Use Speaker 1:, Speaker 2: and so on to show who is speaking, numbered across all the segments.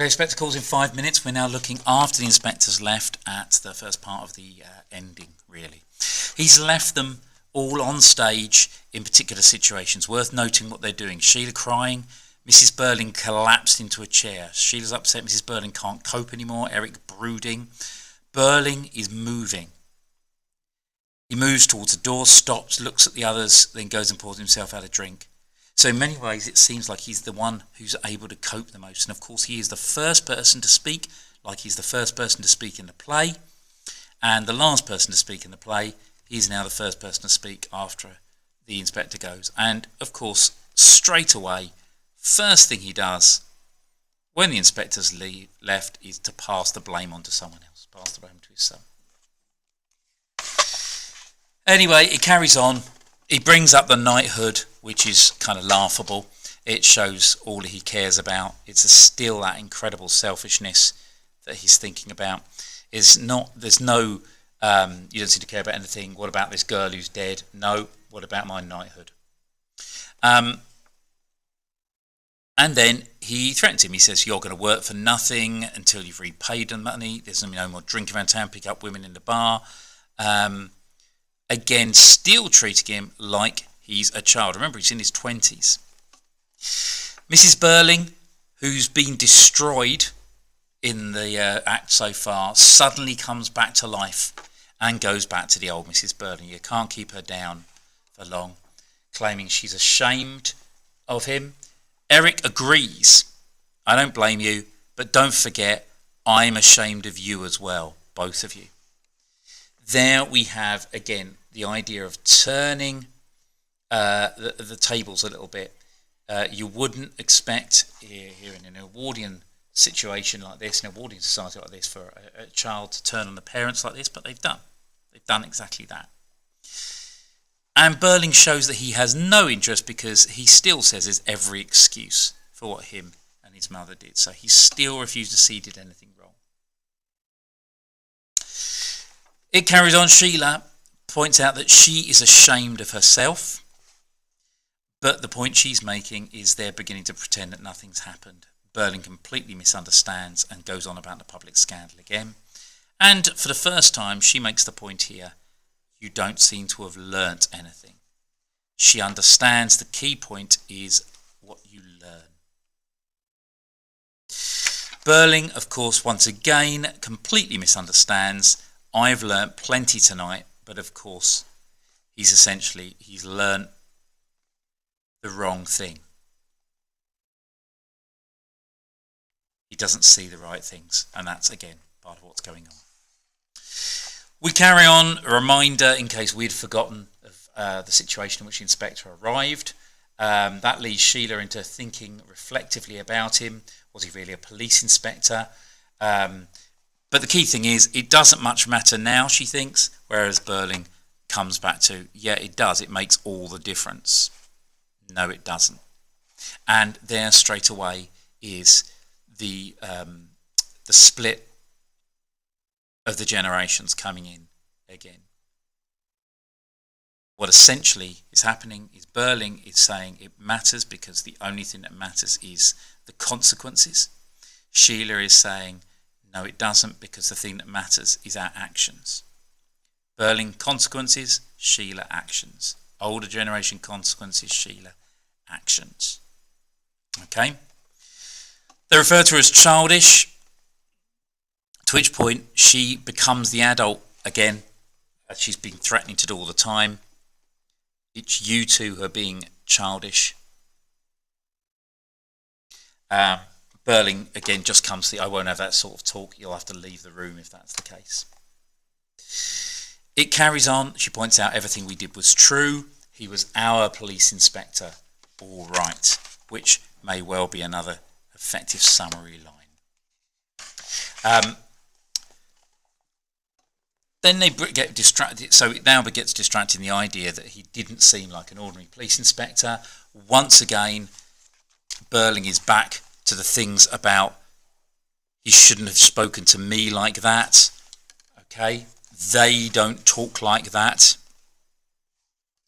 Speaker 1: Okay, Inspector calls in 5 minutes. We're now looking after the inspector's left at the first part of the ending, really. He's left them all on stage in particular situations. Worth noting what they're doing. Sheila crying. Mrs. Birling collapsed into a chair. Sheila's upset. Mrs. Birling can't cope anymore. Eric brooding. Birling is moving. He moves towards the door, stops, looks at the others, then goes and pours himself out a drink. So in many ways it seems like he's the one who's able to cope the most. And of course he is the first person to speak, like he's the first person to speak in the play. And the last person to speak in the play, he's now the first person to speak after the inspector goes. And of course, straight away, first thing he does when the inspector's left is to pass the blame on to someone else, pass the blame to his son. Anyway, it carries on. He brings up the knighthood, which is kind of laughable. It shows all he cares about. It's still that incredible selfishness that he's thinking about. There's no, you don't seem to care about anything. What about this girl who's dead? No. What about my knighthood? And then he threatens him. He says, you're going to work for nothing until you've repaid the money. There's no more drinking around town, pick up women in the bar. Again, still treating him like he's a child. Remember, he's in his 20s. Mrs. Birling, who's been destroyed in the act so far, suddenly comes back to life and goes back to the old Mrs. Birling. You can't keep her down for long, claiming she's ashamed of him. Eric agrees. I don't blame you, but don't forget, I'm ashamed of you as well, both of you. There we have, again, the idea of turning the tables a little bit. You wouldn't expect here in an Edwardian situation like this, in an Edwardian society like this, for a child to turn on the parents like this, but they've done. They've done exactly that. And Birling shows that he has no interest because he still says there's every excuse for what him and his mother did. So he still refused to see he did anything wrong. It carries on. Sheila points out that she is ashamed of herself, but the point she's making is they're beginning to pretend that nothing's happened. Birling completely misunderstands and goes on about the public scandal again. And for the first time, she makes the point here, you don't seem to have learnt anything. She understands the key point is what you learn. Birling, of course, once again, completely misunderstands. I've learnt plenty tonight, but of course, he's learnt the wrong thing. He doesn't see the right things, and that's, again, part of what's going on. We carry on, a reminder in case we'd forgotten of the situation in which the inspector arrived. That leads Sheila into thinking reflectively about him. Was he really a police inspector? But the key thing is, it doesn't much matter now, she thinks, whereas Birling comes back to, yeah, it does. It makes all the difference. No, it doesn't. And there, straight away, is the split of the generations coming in again. What essentially is happening is Birling is saying it matters because the only thing that matters is the consequences. Sheila is saying, no, it doesn't, because the thing that matters is our actions. Birling, consequences, Sheila, actions. Older generation, consequences, Sheila, actions. Okay? They refer to her as childish, to which point she becomes the adult again, as she's been threatening to do all the time. It's you two who are being childish. Birling, again, just comes to the, I won't have that sort of talk, you'll have to leave the room if that's the case. It carries on. She points out everything we did was true. He was our police inspector, all right, which may well be another effective summary line. Then they get distracted, so it now gets distracted in the idea that he didn't seem like an ordinary police inspector. Once again, Birling is back to the things about he shouldn't have spoken to me like that. Okay, they don't talk like that.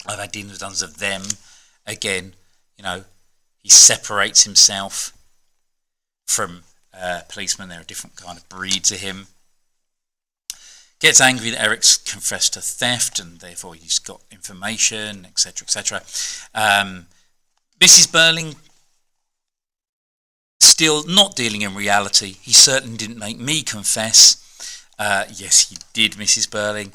Speaker 1: I've had dealings of them. Again, he separates himself from policemen. They're a different kind of breed to him. Gets angry that Eric's confessed to theft and therefore he's got information, etc., etc. Mrs. Birling, still not dealing in reality. He certainly didn't make me confess. Yes, he did, Mrs. Birling.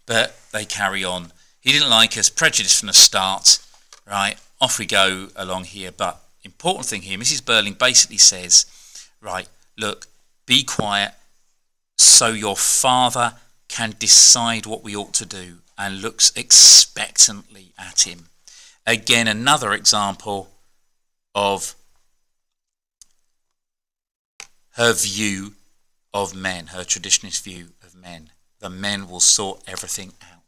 Speaker 1: But they carry on. He didn't like us, prejudiced from the start. Right, off we go along here. But important thing here, Mrs. Birling basically says, right, look, be quiet so your father can decide what we ought to do, and looks expectantly at him. Again, another example of her view of men, her traditionalist view of men. The men will sort everything out.